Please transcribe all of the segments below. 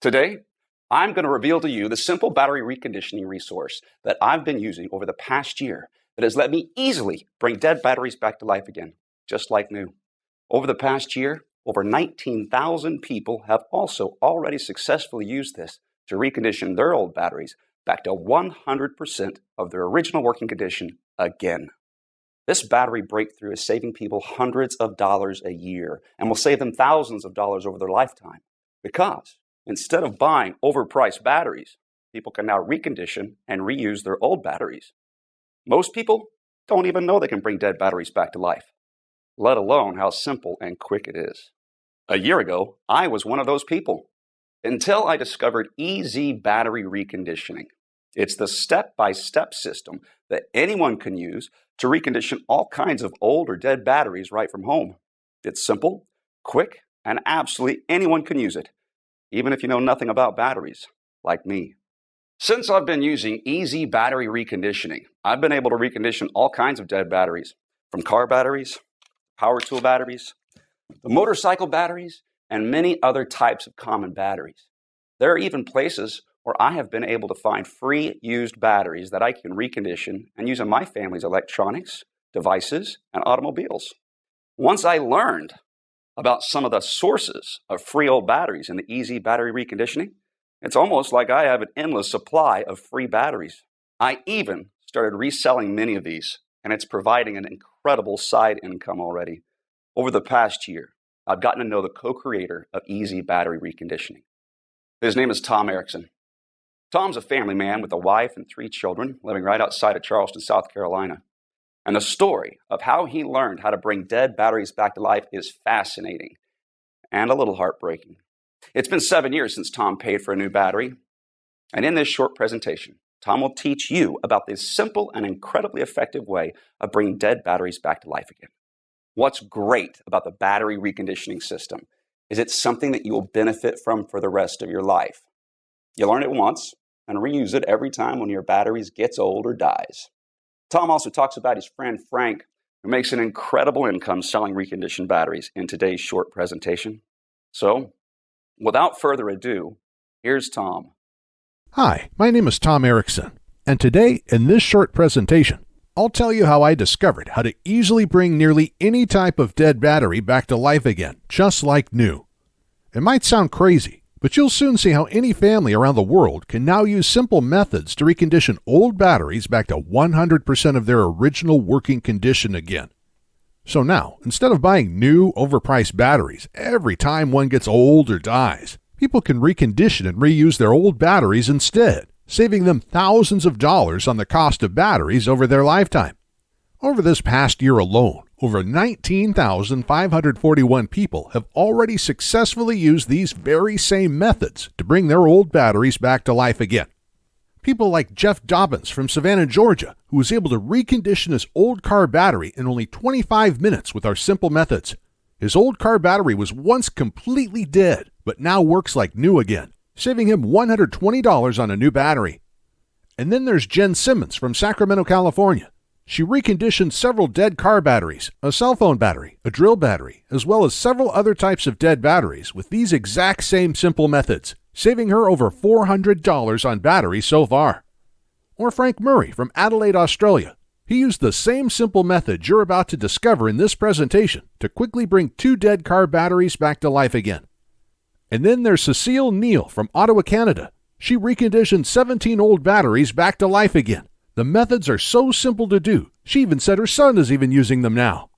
Today, I'm going to reveal to you the simple battery reconditioning resource that I've been using over the past year that has let me easily bring dead batteries back to life again, just like new. Over the past year, over 19,000 people have also already successfully used this to recondition their old batteries back to 100% of their original working condition again. This battery breakthrough is saving people hundreds of dollars a year and will save them thousands of dollars over their lifetime because instead of buying overpriced batteries, people can now recondition and reuse their old batteries. Most people don't even know they can bring dead batteries back to life, let alone how simple and quick it is. A year ago, I was one of those people until I discovered EZ Battery Reconditioning. It's the step-by-step system that anyone can use to recondition all kinds of old or dead batteries right from home. It's simple, quick, and absolutely anyone can use it, even if you know nothing about batteries, like me. Since I've been using EZ Battery Reconditioning, I've been able to recondition all kinds of dead batteries, from car batteries, power tool batteries, the motorcycle batteries, and many other types of common batteries. There are even places where I have been able to find free used batteries that I can recondition and use in my family's electronics, devices, and automobiles. Once I learned about some of the sources of free old batteries in the EZ Battery Reconditioning, it's almost like I have an endless supply of free batteries. I even started reselling many of these, and it's providing an incredible side income already. Over the past year, I've gotten to know the co-creator of EZ Battery Reconditioning. His name is Tom Erickson. Tom's a family man with a wife and 3 children living right outside of Charleston, South Carolina. And the story of how he learned how to bring dead batteries back to life is fascinating and a little heartbreaking. It's been 7 years since Tom paid for a new battery. And in this short presentation, Tom will teach you about this simple and incredibly effective way of bringing dead batteries back to life again. What's great about the battery reconditioning system is it's something that you will benefit from for the rest of your life. You learn it once and reuse it every time one of your batteries gets old or dies. Tom also talks about his friend Frank, who makes an incredible income selling reconditioned batteries in today's short presentation. So, without further ado, here's Tom. Hi, my name is Tom Erickson, and today in this short presentation, I'll tell you how I discovered how to easily bring nearly any type of dead battery back to life again, just like new. It might sound crazy, but you'll soon see how any family around the world can now use simple methods to recondition old batteries back to 100% of their original working condition again. So now, instead of buying new, overpriced batteries every time one gets old or dies, people can recondition and reuse their old batteries instead, saving them thousands of dollars on the cost of batteries over their lifetime. Over this past year alone, over 19,541 people have already successfully used these very same methods to bring their old batteries back to life again. People like Jeff Dobbins from Savannah, Georgia, who was able to recondition his old car battery in only 25 minutes with our simple methods. His old car battery was once completely dead, but now works like new again, saving him $120 on a new battery. And then there's Jen Simmons from Sacramento, California. She reconditioned several dead car batteries, a cell phone battery, a drill battery, as well as several other types of dead batteries with these exact same simple methods, saving her over $400 on batteries so far. Or Frank Murray from Adelaide, Australia. He used the same simple method you're about to discover in this presentation to quickly bring 2 dead car batteries back to life again. And then there's Cecile Neal from Ottawa, Canada. She reconditioned 17 old batteries back to life again. The methods are so simple to do, she even said her son is even using them now.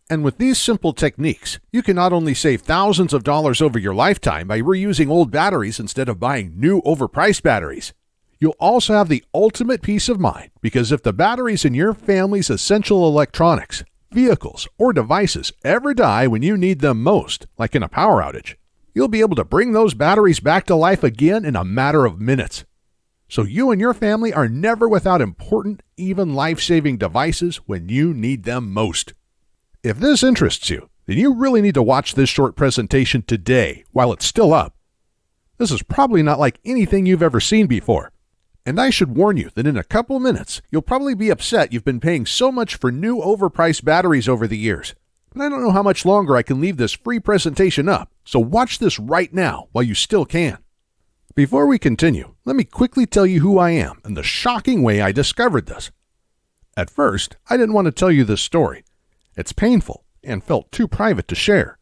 And with these simple techniques, you can not only save thousands of dollars over your lifetime by reusing old batteries instead of buying new overpriced batteries, you'll also have the ultimate peace of mind because if the batteries in your family's essential electronics, vehicles, or devices ever die when you need them most, like in a power outage, you'll be able to bring those batteries back to life again in a matter of minutes. So you and your family are never without important, even life-saving devices when you need them most. If this interests you, then you really need to watch this short presentation today while it's still up. This is probably not like anything you've ever seen before. And I should warn you that in a couple minutes, you'll probably be upset you've been paying so much for new overpriced batteries over the years. But I don't know how much longer I can leave this free presentation up, so watch this right now while you still can. Before we continue, let me quickly tell you who I am and the shocking way I discovered this. At first, I didn't want to tell you this story. It's painful and felt too private to share.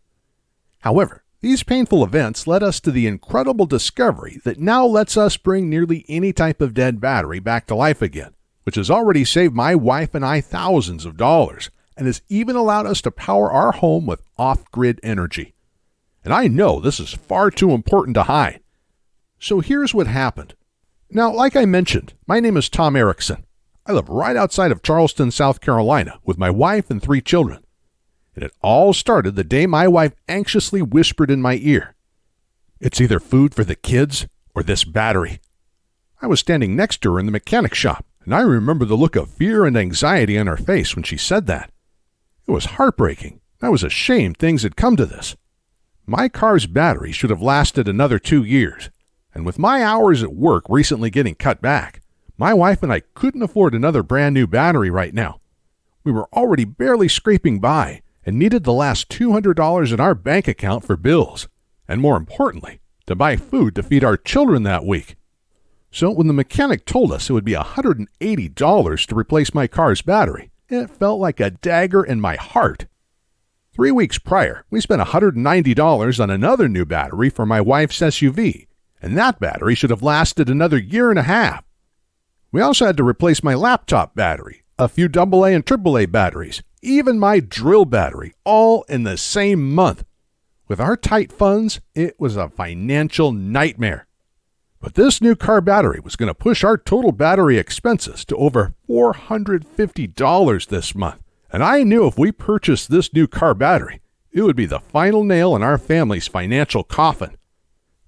However, these painful events led us to the incredible discovery that now lets us bring nearly any type of dead battery back to life again, which has already saved my wife and I thousands of dollars and has even allowed us to power our home with off-grid energy. And I know this is far too important to hide. So here's what happened. Now, like I mentioned, my name is Tom Erickson. I live right outside of Charleston, South Carolina, with my wife and 3 children. And it all started the day my wife anxiously whispered in my ear, "It's either food for the kids or this battery." I was standing next to her in the mechanic shop, and I remember the look of fear and anxiety on her face when she said that. It was heartbreaking. I was ashamed things had come to this. My car's battery should have lasted another 2 years, and with my hours at work recently getting cut back, my wife and I couldn't afford another brand new battery right now. We were already barely scraping by and needed the last $200 in our bank account for bills, and more importantly, to buy food to feed our children that week. So when the mechanic told us it would be $180 to replace my car's battery, it felt like a dagger in my heart. 3 weeks prior, we spent $190 on another new battery for my wife's SUV, and that battery should have lasted another year and a half. We also had to replace my laptop battery, a few AA and AAA batteries, even my drill battery, all in the same month. With our tight funds, it was a financial nightmare. But this new car battery was going to push our total battery expenses to over $450 this month. And I knew if we purchased this new car battery, it would be the final nail in our family's financial coffin.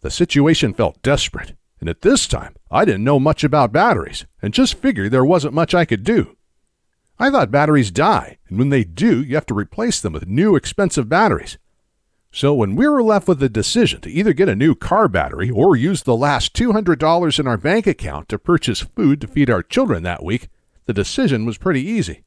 The situation felt desperate, and at this time, I didn't know much about batteries and just figured there wasn't much I could do. I thought batteries die, and when they do, you have to replace them with new expensive batteries. So when we were left with the decision to either get a new car battery or use the last $200 in our bank account to purchase food to feed our children that week, the decision was pretty easy.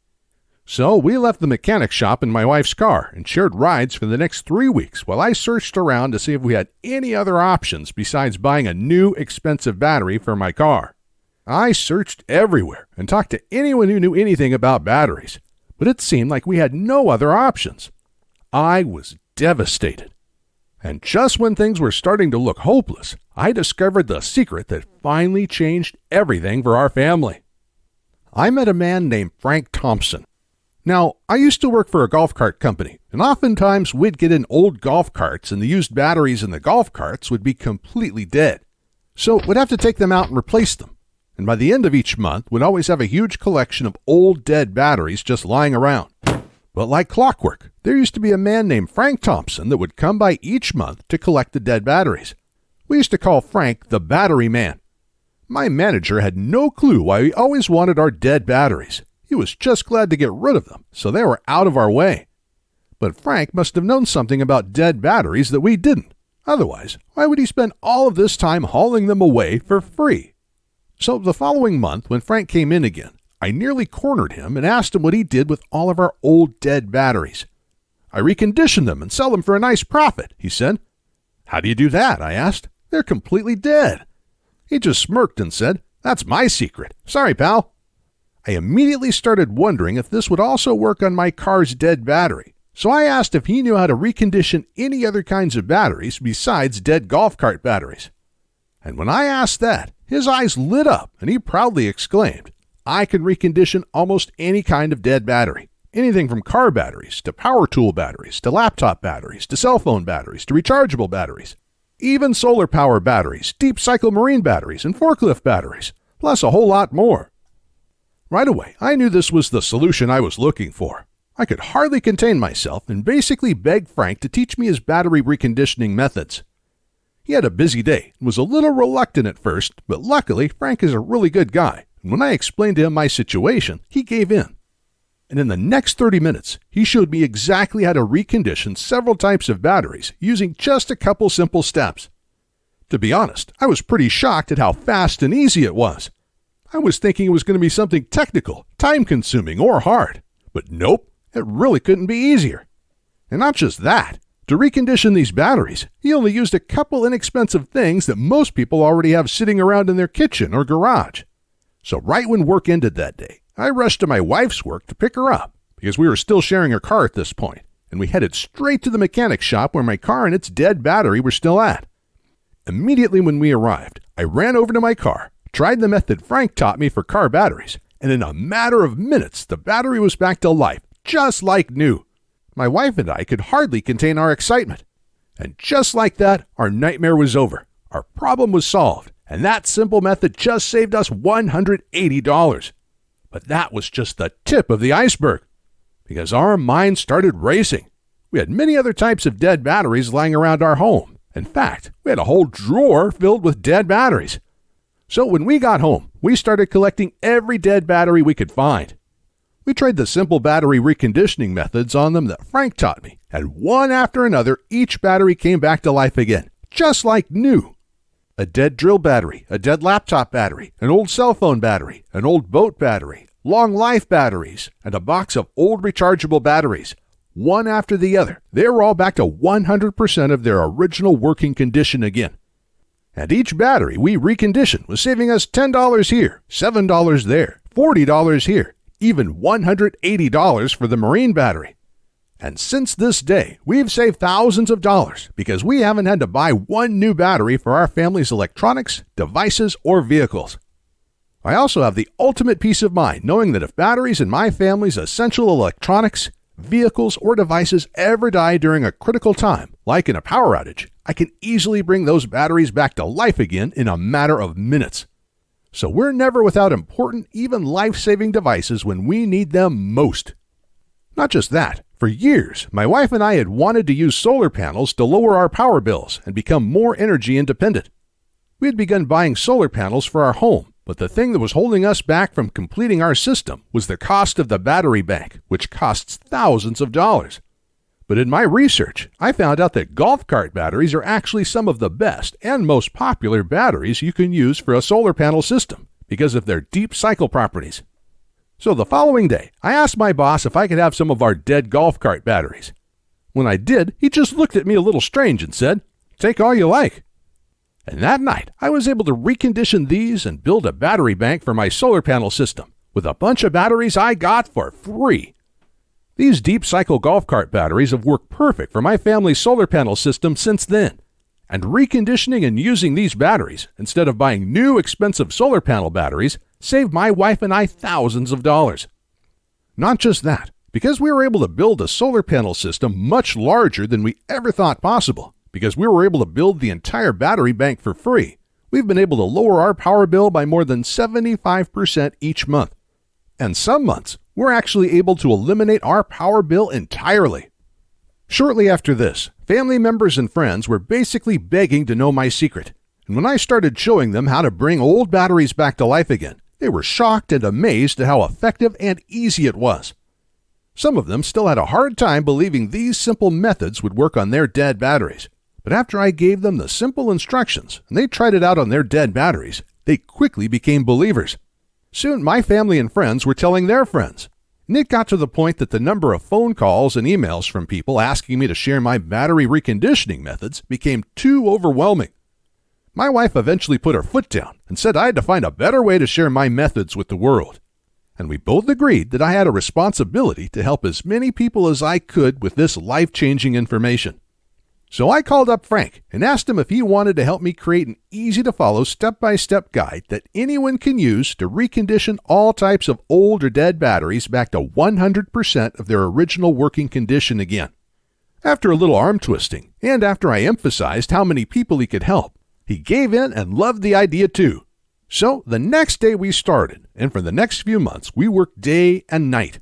So we left the mechanic shop in my wife's car and shared rides for the next 3 weeks while I searched around to see if we had any other options besides buying a new expensive battery for my car. I searched everywhere and talked to anyone who knew anything about batteries, but it seemed like we had no other options. I was devastated. And just when things were starting to look hopeless, I discovered the secret that finally changed everything for our family. I met a man named Frank Thompson. Now, I used to work for a golf cart company, and oftentimes we'd get in old golf carts and the used batteries in the golf carts would be completely dead. So we'd have to take them out and replace them. And by the end of each month, we'd always have a huge collection of old dead batteries just lying around. But like clockwork, there used to be a man named Frank Thompson that would come by each month to collect the dead batteries. We used to call Frank the Battery Man. My manager had no clue why we always wanted our dead batteries. He was just glad to get rid of them, so they were out of our way. But Frank must have known something about dead batteries that we didn't. Otherwise, why would he spend all of this time hauling them away for free? So the following month, when Frank came in again, I nearly cornered him and asked him what he did with all of our old dead batteries. "I recondition them and sell them for a nice profit," he said. "How do you do that?" I asked. "They're completely dead." He just smirked and said, "That's my secret. Sorry, pal." I immediately started wondering if this would also work on my car's dead battery, so I asked if he knew how to recondition any other kinds of batteries besides dead golf cart batteries. And when I asked that, his eyes lit up and he proudly exclaimed, "I can recondition almost any kind of dead battery. Anything from car batteries to power tool batteries to laptop batteries to cell phone batteries to rechargeable batteries. Even solar power batteries, deep cycle marine batteries, and forklift batteries, plus a whole lot more." Right away, I knew this was the solution I was looking for. I could hardly contain myself and basically begged Frank to teach me his battery reconditioning methods. He had a busy day and was a little reluctant at first, but luckily Frank is a really good guy, and when I explained to him my situation, he gave in. And in the next 30 minutes, he showed me exactly how to recondition several types of batteries using just a couple simple steps. To be honest, I was pretty shocked at how fast and easy it was. I was thinking it was going to be something technical, time-consuming, or hard. But nope, it really couldn't be easier. And not just that. To recondition these batteries, he only used a couple inexpensive things that most people already have sitting around in their kitchen or garage. So right when work ended that day, I rushed to my wife's work to pick her up, because we were still sharing a car at this point, and we headed straight to the mechanic shop where my car and its dead battery were still at. Immediately when we arrived, I ran over to my car, tried the method Frank taught me for car batteries, and in a matter of minutes, the battery was back to life, just like new. My wife and I could hardly contain our excitement. And just like that, our nightmare was over. Our problem was solved, and that simple method just saved us $180. But that was just the tip of the iceberg, because our minds started racing. We had many other types of dead batteries lying around our home. In fact, we had a whole drawer filled with dead batteries. So when we got home, we started collecting every dead battery we could find. We tried the simple battery reconditioning methods on them that Frank taught me, and one after another, each battery came back to life again, just like new. A dead drill battery, a dead laptop battery, an old cell phone battery, an old boat battery, long life batteries, and a box of old rechargeable batteries. One after the other, they were all back to 100% of their original working condition again. And each battery we reconditioned was saving us $10 here, $7 there, $40 here, even $180 for the marine battery. And since this day, we've saved thousands of dollars because we haven't had to buy one new battery for our family's electronics, devices, or vehicles. I also have the ultimate peace of mind knowing that if batteries in my family's essential electronics, vehicles, or devices ever die during a critical time, like in a power outage, I can easily bring those batteries back to life again in a matter of minutes. So we're never without important, even life-saving devices when we need them most. Not just that, for years, my wife and I had wanted to use solar panels to lower our power bills and become more energy independent. We had begun buying solar panels for our home, but the thing that was holding us back from completing our system was the cost of the battery bank, which costs thousands of dollars. But in my research, I found out that golf cart batteries are actually some of the best and most popular batteries you can use for a solar panel system because of their deep cycle properties. So the following day, I asked my boss if I could have some of our dead golf cart batteries. When I did, he just looked at me a little strange and said, "Take all you like." And that night, I was able to recondition these and build a battery bank for my solar panel system with a bunch of batteries I got for free. These deep cycle golf cart batteries have worked perfect for my family's solar panel system since then. And reconditioning and using these batteries, instead of buying new expensive solar panel batteries, saved my wife and I thousands of dollars. Not just that, because we were able to build a solar panel system much larger than we ever thought possible, because we were able to build the entire battery bank for free, we've been able to lower our power bill by more than 75% each month. And some months, we're actually able to eliminate our power bill entirely. Shortly after this, family members and friends were basically begging to know my secret, and when I started showing them how to bring old batteries back to life again, they were shocked and amazed at how effective and easy it was. Some of them still had a hard time believing these simple methods would work on their dead batteries, but after I gave them the simple instructions and they tried it out on their dead batteries, they quickly became believers. Soon, my family and friends were telling their friends, and it got to the point that the number of phone calls and emails from people asking me to share my battery reconditioning methods became too overwhelming. My wife eventually put her foot down and said I had to find a better way to share my methods with the world. And we both agreed that I had a responsibility to help as many people as I could with this life-changing information. So I called up Frank and asked him if he wanted to help me create an easy-to-follow step-by-step guide that anyone can use to recondition all types of old or dead batteries back to 100% of their original working condition again. After a little arm twisting, and after I emphasized how many people he could help, he gave in and loved the idea too. So the next day we started, and for the next few months we worked day and night.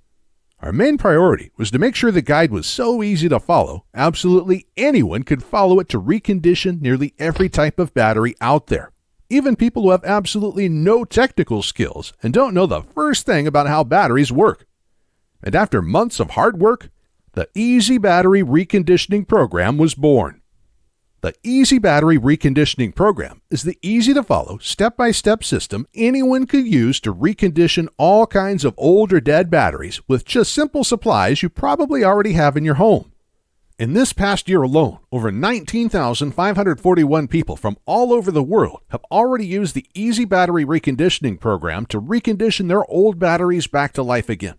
Our main priority was to make sure the guide was so easy to follow, absolutely anyone could follow it to recondition nearly every type of battery out there, even people who have absolutely no technical skills and don't know the first thing about how batteries work. And after months of hard work, the EZ Battery Reconditioning program was born. The EZ Battery Reconditioning program is the easy-to-follow, step-by-step system anyone could use to recondition all kinds of old or dead batteries with just simple supplies you probably already have in your home. In this past year alone, over 19,541 people from all over the world have already used the EZ Battery Reconditioning program to recondition their old batteries back to life again.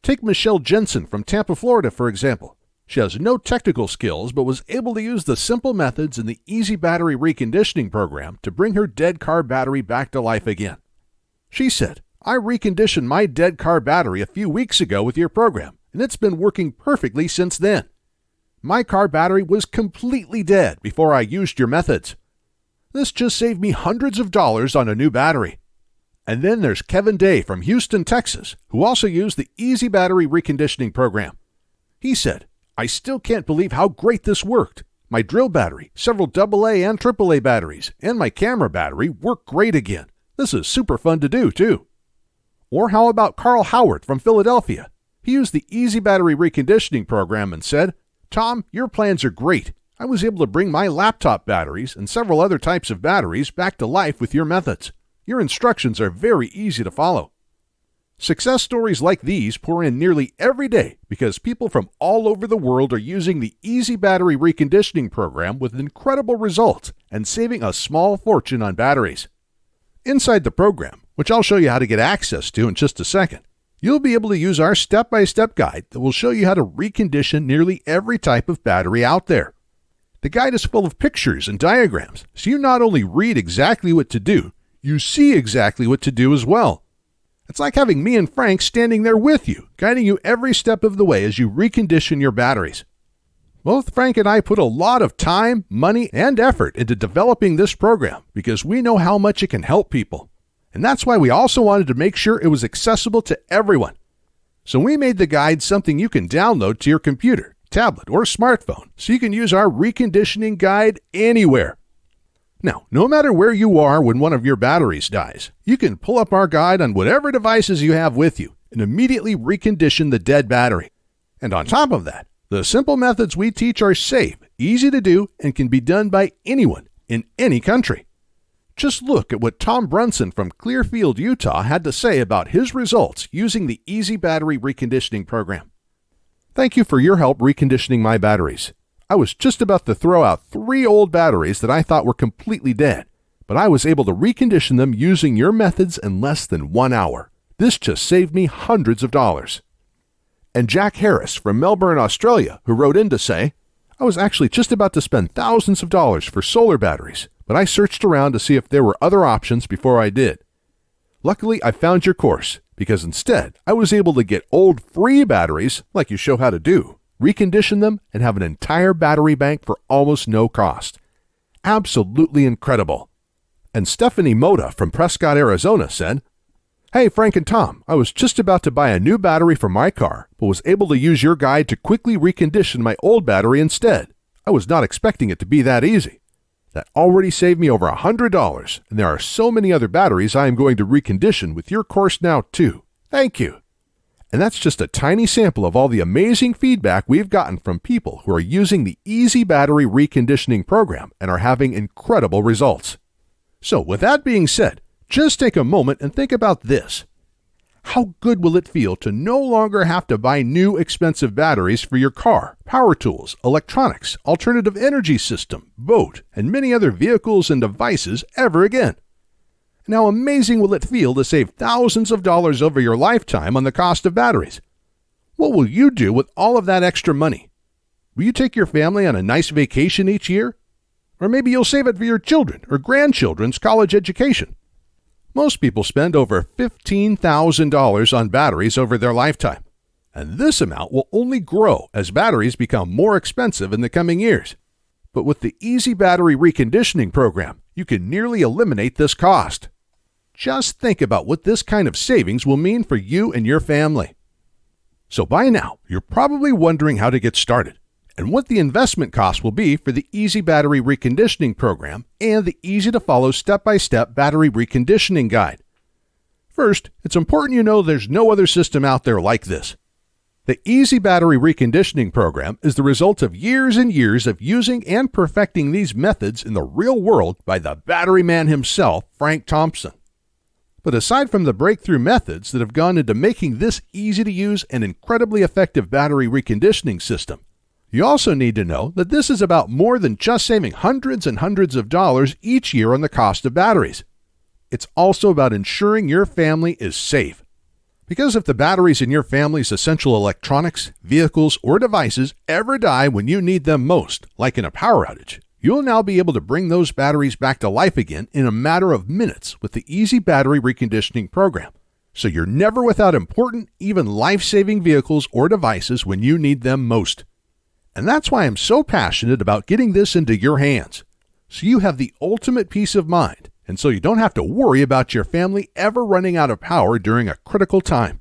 Take Michelle Jensen from Tampa, Florida, for example. She has no technical skills, but was able to use the simple methods in the EZ Battery Reconditioning program to bring her dead car battery back to life again. She said, "I reconditioned my dead car battery a few weeks ago with your program, and it's been working perfectly since then. My car battery was completely dead before I used your methods. This just saved me hundreds of dollars on a new battery." And then there's Kevin Day from Houston, Texas, who also used the EZ Battery Reconditioning program. He said, "I still can't believe how great this worked. My drill battery, several AA and AAA batteries, and my camera battery work great again. This is super fun to do, too." Or how about Carl Howard from Philadelphia? He used the EZ Battery Reconditioning program and said, "Tom, your plans are great. I was able to bring my laptop batteries and several other types of batteries back to life with your methods. Your instructions are very easy to follow." Success stories like these pour in nearly every day because people from all over the world are using the EZ Battery Reconditioning program with incredible results and saving a small fortune on batteries. Inside the program, which I'll show you how to get access to in just a second, you'll be able to use our step-by-step guide that will show you how to recondition nearly every type of battery out there. The guide is full of pictures and diagrams, so you not only read exactly what to do, you see exactly what to do as well. It's like having me and Frank standing there with you, guiding you every step of the way as you recondition your batteries. Both Frank and I put a lot of time, money, and effort into developing this program because we know how much it can help people. And that's why we also wanted to make sure it was accessible to everyone. So we made the guide something you can download to your computer, tablet, or smartphone so you can use our reconditioning guide anywhere. Now, no matter where you are when one of your batteries dies, you can pull up our guide on whatever devices you have with you and immediately recondition the dead battery. And on top of that, the simple methods we teach are safe, easy to do, and can be done by anyone in any country. Just look at what Tom Brunson from Clearfield, Utah had to say about his results using the EZ Battery Reconditioning program. "Thank you for your help reconditioning my batteries. I was just about to throw out 3 old batteries that I thought were completely dead, but I was able to recondition them using your methods in less than 1 hour. This just saved me hundreds of dollars." And Jack Harris from Melbourne, Australia, who wrote in to say, "I was actually just about to spend thousands of dollars for solar batteries, but I searched around to see if there were other options before I did. Luckily, I found your course, because instead, I was able to get old free batteries, like you show how to do, recondition them, and have an entire battery bank for almost no cost. Absolutely incredible." And Stephanie Moda from Prescott, Arizona said, "Hey, Frank and Tom, I was just about to buy a new battery for my car, but was able to use your guide to quickly recondition my old battery instead. I was not expecting it to be that easy. That already saved me over $100, and there are so many other batteries I am going to recondition with your course now, too. Thank you." And that's just a tiny sample of all the amazing feedback we've gotten from people who are using the EZ Battery Reconditioning program and are having incredible results. So with that being said, just take a moment and think about this. How good will it feel to no longer have to buy new expensive batteries for your car, power tools, electronics, alternative energy system, boat, and many other vehicles and devices ever again? And how amazing will it feel to save thousands of dollars over your lifetime on the cost of batteries? What will you do with all of that extra money? Will you take your family on a nice vacation each year? Or maybe you'll save it for your children or grandchildren's college education. Most people spend over $15,000 on batteries over their lifetime, and this amount will only grow as batteries become more expensive in the coming years. But with the EZ Battery Reconditioning program, you can nearly eliminate this cost. Just think about what this kind of savings will mean for you and your family. So by now, you're probably wondering how to get started and what the investment cost will be for the EZ Battery Reconditioning program and the easy-to-follow step-by-step battery reconditioning guide. First, it's important you know there's no other system out there like this. The EZ Battery Reconditioning program is the result of years and years of using and perfecting these methods in the real world by the battery man himself, Frank Thompson. But aside from the breakthrough methods that have gone into making this easy-to-use and incredibly effective battery reconditioning system, You also need to know that this is about more than just saving hundreds and hundreds of dollars each year on the cost of batteries. It's also about ensuring your family is safe. Because if the batteries in your family's essential electronics, vehicles, or devices ever die when you need them most, like in a power outage, you'll now be able to bring those batteries back to life again in a matter of minutes with the EZ Battery Reconditioning program. So you're never without important, even life-saving vehicles or devices when you need them most. And that's why I'm so passionate about getting this into your hands, so you have the ultimate peace of mind, and so you don't have to worry about your family ever running out of power during a critical time.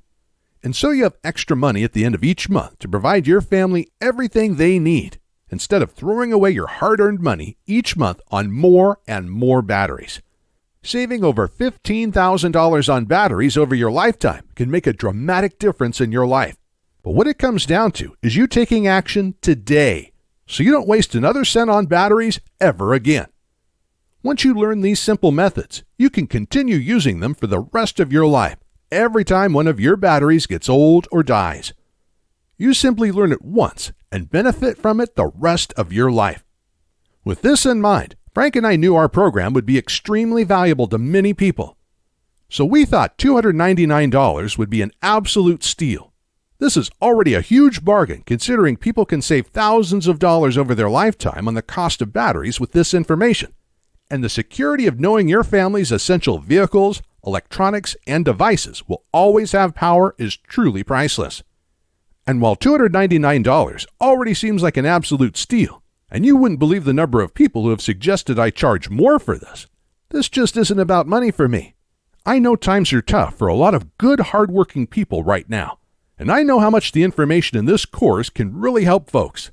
And so you have extra money at the end of each month to provide your family everything they need, instead of throwing away your hard-earned money each month on more and more batteries. Saving over $15,000 on batteries over your lifetime can make a dramatic difference in your life. But what it comes down to is you taking action today, so you don't waste another cent on batteries ever again. Once you learn these simple methods, you can continue using them for the rest of your life, every time one of your batteries gets old or dies. You simply learn it once and benefit from it the rest of your life. With this in mind, Frank and I knew our program would be extremely valuable to many people. So we thought $299 would be an absolute steal. This is already a huge bargain considering people can save thousands of dollars over their lifetime on the cost of batteries with this information. And the security of knowing your family's essential vehicles, electronics, and devices will always have power is truly priceless. And while $299 already seems like an absolute steal, and you wouldn't believe the number of people who have suggested I charge more for this just isn't about money for me. I know times are tough for a lot of good, hardworking people right now, and I know how much the information in this course can really help folks.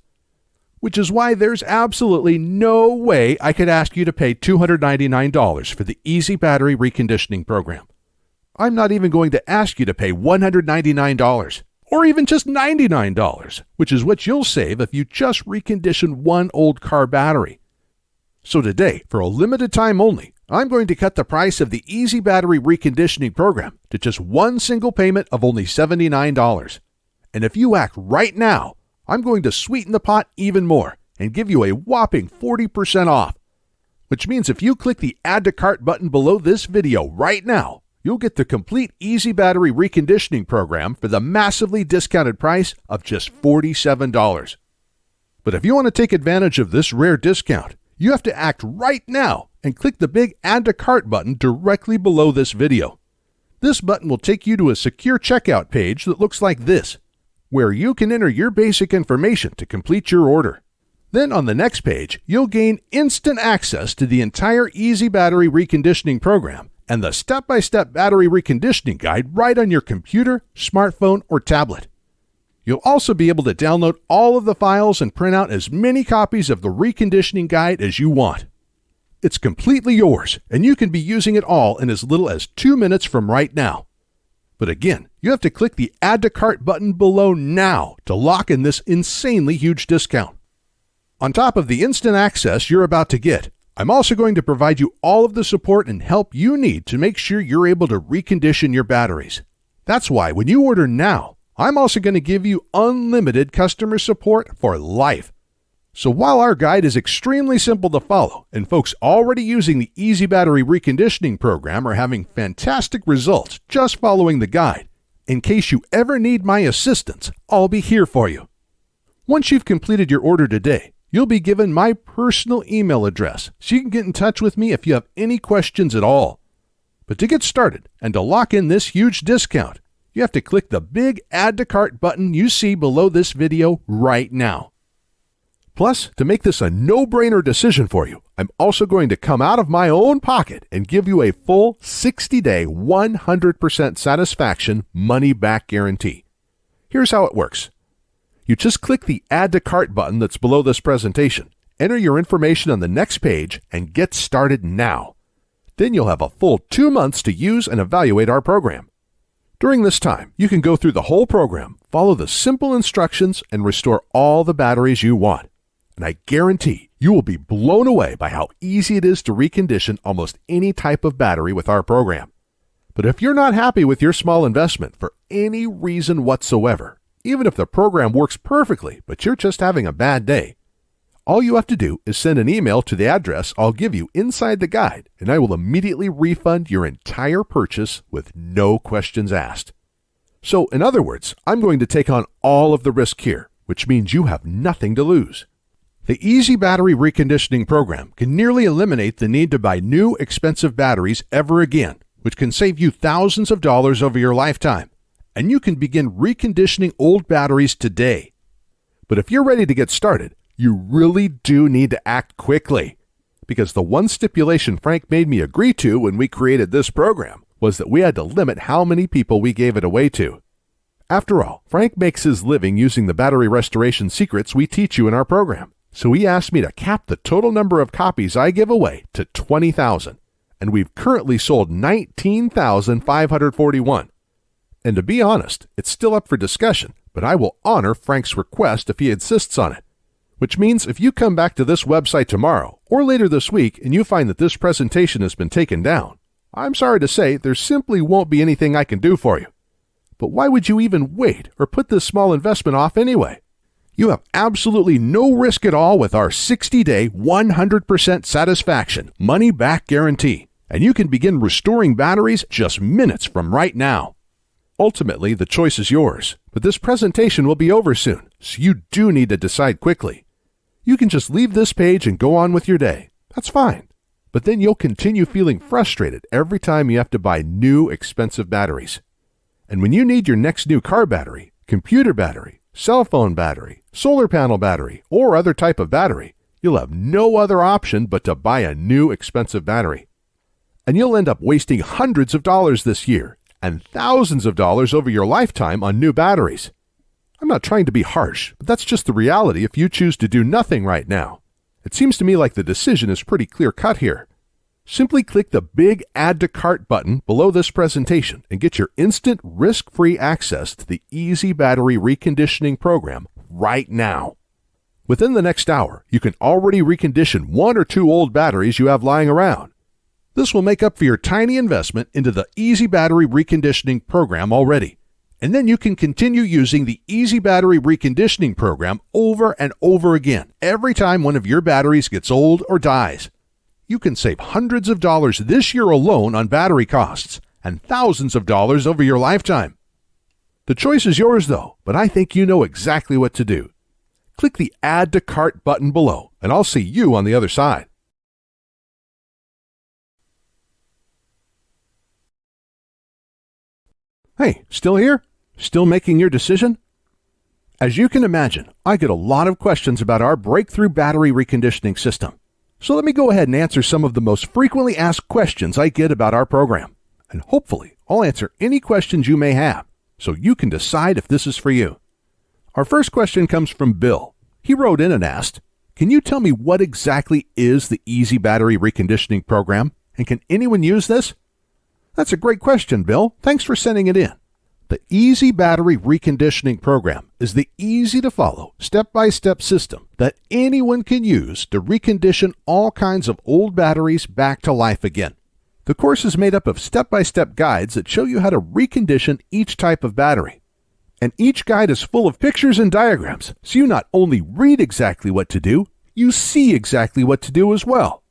Which is why there's absolutely no way I could ask you to pay $299 for the EZ Battery Reconditioning program. I'm not even going to ask you to pay $199, or even just $99, which is what you'll save if you just recondition one old car battery. So today, for a limited time only, I'm going to cut the price of the EZ Battery Reconditioning program to just one single payment of only $79. And if you act right now, I'm going to sweeten the pot even more and give you a whopping 40% off, which means if you click the Add to Cart button below this video right now, you'll get the complete EZ Battery Reconditioning program for the massively discounted price of just $47. But if you want to take advantage of this rare discount, you have to act right now and click the big Add to Cart button directly below this video. This button will take you to a secure checkout page that looks like this, where you can enter your basic information to complete your order. Then on the next page, you'll gain instant access to the entire EZ Battery Reconditioning program and the step-by-step battery reconditioning guide right on your computer, smartphone, or tablet. You'll also be able to download all of the files and print out as many copies of the reconditioning guide as you want. It's completely yours, and you can be using it all in as little as 2 minutes from right now. But again, you have to click the Add to Cart button below now to lock in this insanely huge discount. On top of the instant access you're about to get, I'm also going to provide you all of the support and help you need to make sure you're able to recondition your batteries. That's why when you order now, I'm also going to give you unlimited customer support for life. So while our guide is extremely simple to follow, and folks already using the EZ Battery Reconditioning program are having fantastic results just following the guide, in case you ever need my assistance, I'll be here for you. Once you've completed your order today, you'll be given my personal email address so you can get in touch with me if you have any questions at all. But to get started and to lock in this huge discount, you have to click the big Add to Cart button you see below this video right now. Plus, to make this a no-brainer decision for you, I'm also going to come out of my own pocket and give you a full 60-day, 100% satisfaction money-back guarantee. Here's how it works. You just click the Add to Cart button that's below this presentation, enter your information on the next page, and get started now. Then you'll have a full 2 months to use and evaluate our program. During this time, you can go through the whole program, follow the simple instructions, and restore all the batteries you want. And I guarantee you will be blown away by how easy it is to recondition almost any type of battery with our program. But if you're not happy with your small investment for any reason whatsoever, even if the program works perfectly, but you're just having a bad day. All you have to do is send an email to the address I'll give you inside the guide, and I will immediately refund your entire purchase with no questions asked. So, in other words, I'm going to take on all of the risk here, which means you have nothing to lose. The EZ Battery Reconditioning program can nearly eliminate the need to buy new, expensive batteries ever again, which can save you thousands of dollars over your lifetime. And you can begin reconditioning old batteries today. But if you're ready to get started, you really do need to act quickly. Because the one stipulation Frank made me agree to when we created this program was that we had to limit how many people we gave it away to. After all, Frank makes his living using the battery restoration secrets we teach you in our program. So he asked me to cap the total number of copies I give away to 20,000. And we've currently sold 19,541. And to be honest, it's still up for discussion, but I will honor Frank's request if he insists on it. Which means if you come back to this website tomorrow or later this week and you find that this presentation has been taken down, I'm sorry to say there simply won't be anything I can do for you. But why would you even wait or put this small investment off anyway? You have absolutely no risk at all with our 60-day, 100% satisfaction, money-back guarantee, and you can begin restoring batteries just minutes from right now. Ultimately, the choice is yours, but this presentation will be over soon, so you do need to decide quickly. You can just leave this page and go on with your day. That's fine. But then you'll continue feeling frustrated every time you have to buy new, expensive batteries. And when you need your next new car battery, computer battery, cell phone battery, solar panel battery, or other type of battery, you'll have no other option but to buy a new, expensive battery. And you'll end up wasting hundreds of dollars this year and thousands of dollars over your lifetime on new batteries. I'm not trying to be harsh, but that's just the reality if you choose to do nothing right now. It seems to me like the decision is pretty clear-cut here. Simply click the big Add to Cart button below this presentation and get your instant risk-free access to the EZ Battery Reconditioning program right now. Within the next hour, you can already recondition 1 or 2 old batteries you have lying around. This will make up for your tiny investment into the EZ Battery Reconditioning program already. And then you can continue using the EZ Battery Reconditioning program over and over again every time one of your batteries gets old or dies. You can save hundreds of dollars this year alone on battery costs and thousands of dollars over your lifetime. The choice is yours though, but I think you know exactly what to do. Click the Add to Cart button below and I'll see you on the other side. Hey, still here? Still making your decision? As you can imagine, I get a lot of questions about our breakthrough battery reconditioning system. So let me go ahead and answer some of the most frequently asked questions I get about our program. And hopefully, I'll answer any questions you may have, so you can decide if this is for you. Our first question comes from Bill. He wrote in and asked, "Can you tell me what exactly is the EZ Battery Reconditioning program, and can anyone use this?" That's a great question, Bill. Thanks for sending it in. The EZ Battery Reconditioning program is the easy-to-follow, step-by-step system that anyone can use to recondition all kinds of old batteries back to life again. The course is made up of step-by-step guides that show you how to recondition each type of battery. And each guide is full of pictures and diagrams, so you not only read exactly what to do, you see exactly what to do as well.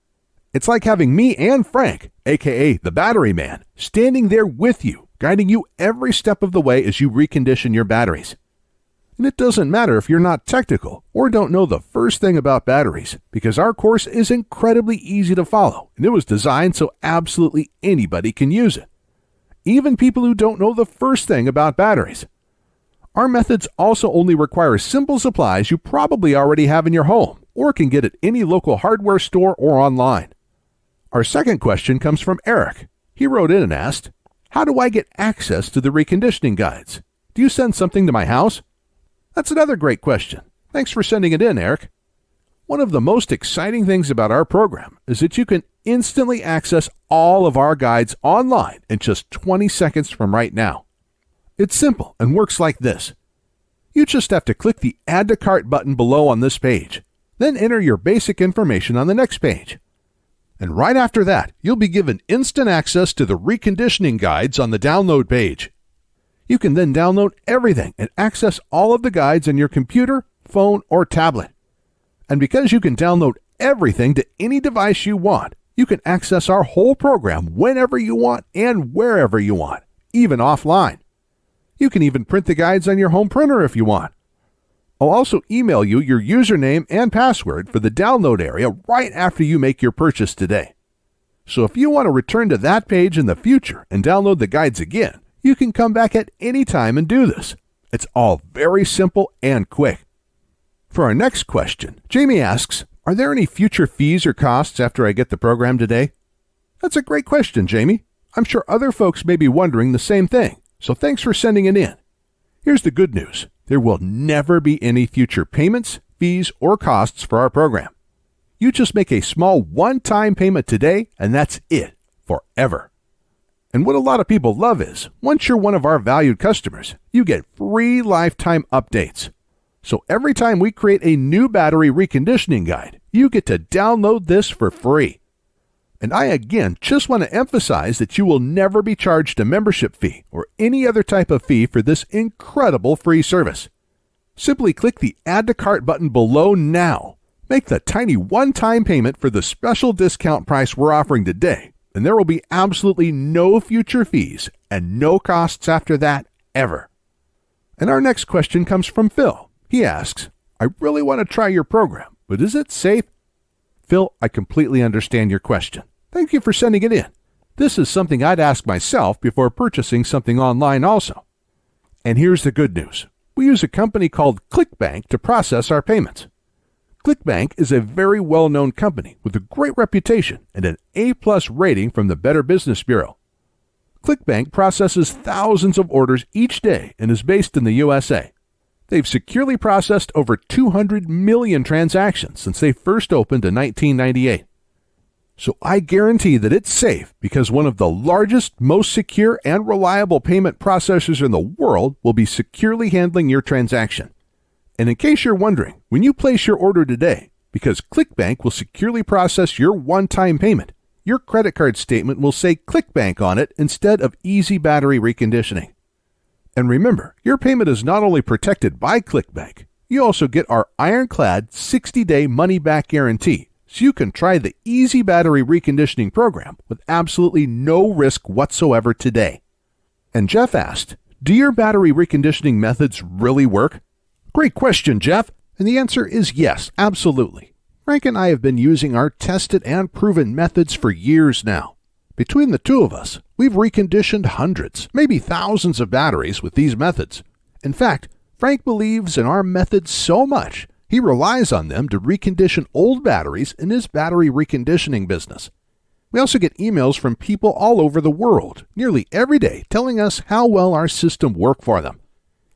It's like having me and Frank, aka the Battery Man, standing there with you, guiding you every step of the way as you recondition your batteries. And it doesn't matter if you're not technical or don't know the first thing about batteries, because our course is incredibly easy to follow, and it was designed so absolutely anybody can use it. Even people who don't know the first thing about batteries. Our methods also only require simple supplies you probably already have in your home, or can get at any local hardware store or online. Our second question comes from Eric. He wrote in and asked, "How do I get access to the reconditioning guides? Do you send something to my house?" That's another great question. Thanks for sending it in, Eric. One of the most exciting things about our program is that you can instantly access all of our guides online in just 20 seconds from right now. It's simple and works like this. You just have to click the Add to Cart button below on this page, then enter your basic information on the next page. And right after that, you'll be given instant access to the reconditioning guides on the download page. You can then download everything and access all of the guides on your computer, phone, or tablet. And because you can download everything to any device you want, you can access our whole program whenever you want and wherever you want, even offline. You can even print the guides on your home printer if you want. I'll also email you your username and password for the download area right after you make your purchase today. So if you want to return to that page in the future and download the guides again, you can come back at any time and do this. It's all very simple and quick. For our next question, Jamie asks, are there any future fees or costs after I get the program today? That's a great question, Jamie. I'm sure other folks may be wondering the same thing, so thanks for sending it in. Here's the good news. There will never be any future payments, fees, or costs for our program. You just make a small one-time payment today, and that's it, forever. And what a lot of people love is, once you're one of our valued customers, you get free lifetime updates. So every time we create a new battery reconditioning guide, you get to download this for free. And I again just want to emphasize that you will never be charged a membership fee or any other type of fee for this incredible free service. Simply click the Add to Cart button below now. Make the tiny one-time payment for the special discount price we're offering today, and there will be absolutely no future fees and no costs after that ever. And our next question comes from Phil. He asks, I really want to try your program, but is it safe? Phil, I completely understand your question. Thank you for sending it in. This is something I'd ask myself before purchasing something online also. And here's the good news. We use a company called ClickBank to process our payments. ClickBank is a very well-known company with a great reputation and an A+ rating from the Better Business Bureau. ClickBank processes thousands of orders each day and is based in the USA. They've securely processed over 200 million transactions since they first opened in 1998. So I guarantee that it's safe because one of the largest, most secure, and reliable payment processors in the world will be securely handling your transaction. And in case you're wondering, when you place your order today, because ClickBank will securely process your one-time payment, your credit card statement will say ClickBank on it instead of EZ Battery Reconditioning. And remember, your payment is not only protected by ClickBank, you also get our ironclad 60-day money-back guarantee, so you can try the EZ Battery Reconditioning program with absolutely no risk whatsoever today. And Jeff asked, do your battery reconditioning methods really work? Great question, Jeff. And the answer is yes, absolutely. Frank and I have been using our tested and proven methods for years now. Between the two of us, we've reconditioned hundreds, maybe thousands of batteries with these methods. In fact, Frank believes in our methods so much, he relies on them to recondition old batteries in his battery reconditioning business. We also get emails from people all over the world, nearly every day, telling us how well our system worked for them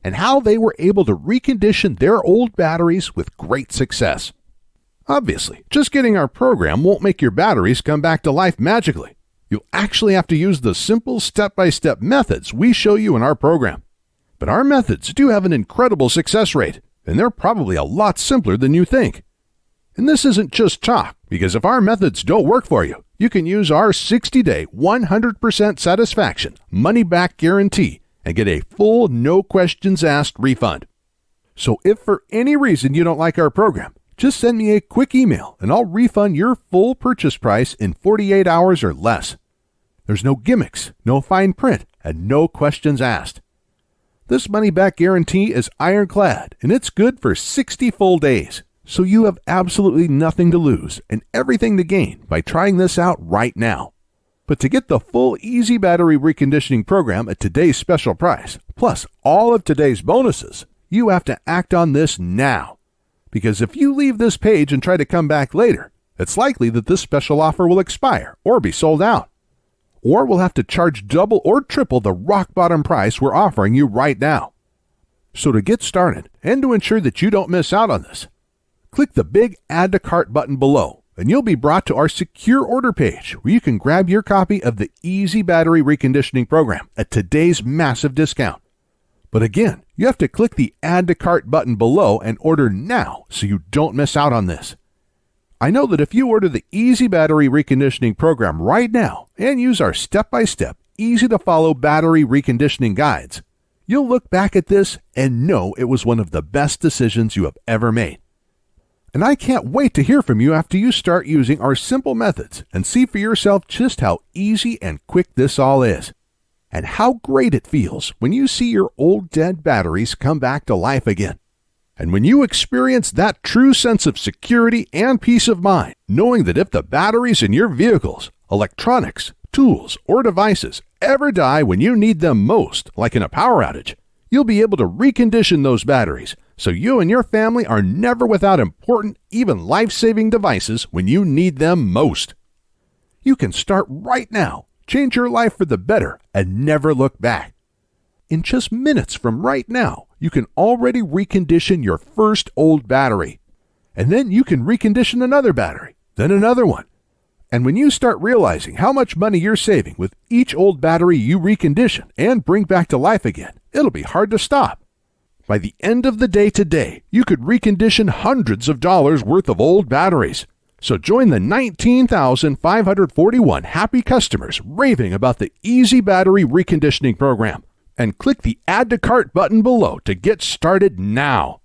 and how they were able to recondition their old batteries with great success. Obviously, just getting our program won't make your batteries come back to life magically. You'll actually have to use the simple step-by-step methods we show you in our program. But our methods do have an incredible success rate, and they're probably a lot simpler than you think. And this isn't just talk, because if our methods don't work for you, you can use our 60-day, 100% satisfaction, money-back guarantee and get a full, no-questions-asked refund. So if for any reason you don't like our program, just send me a quick email and I'll refund your full purchase price in 48 hours or less. There's no gimmicks, no fine print, and no questions asked. This money-back guarantee is ironclad, and it's good for 60 full days. So you have absolutely nothing to lose and everything to gain by trying this out right now. But to get the full EZ Battery Reconditioning program at today's special price, plus all of today's bonuses, you have to act on this now. Because if you leave this page and try to come back later, it's likely that this special offer will expire or be sold out. Or we'll have to charge double or triple the rock bottom price we're offering you right now. So to get started and to ensure that you don't miss out on this, click the big Add to Cart button below and you'll be brought to our secure order page where you can grab your copy of the EZ Battery Reconditioning program at today's massive discount. But again, you have to click the Add to Cart button below and order now so you don't miss out on this. I know that if you order the EZ Battery Reconditioning program right now and use our step-by-step, easy-to-follow battery reconditioning guides, You'll look back at this and know it was one of the best decisions you have ever made. And I can't wait to hear from you after you start using our simple methods and see for yourself just how easy and quick this all is, and how great it feels when you see your old dead batteries come back to life again. And when you experience that true sense of security and peace of mind, knowing that if the batteries in your vehicles, electronics, tools, or devices ever die when you need them most, like in a power outage, you'll be able to recondition those batteries so you and your family are never without important, even life-saving devices when you need them most. You can start right now, change your life for the better, and never look back. In just minutes from right now, you can already recondition your first old battery. And then you can recondition another battery, then another one. And when you start realizing how much money you're saving with each old battery you recondition and bring back to life again, it'll be hard to stop. By the end of the day today, you could recondition hundreds of dollars worth of old batteries. So join the 19,541 happy customers raving about the EZ Battery Reconditioning program and click the Add to Cart button below to get started now.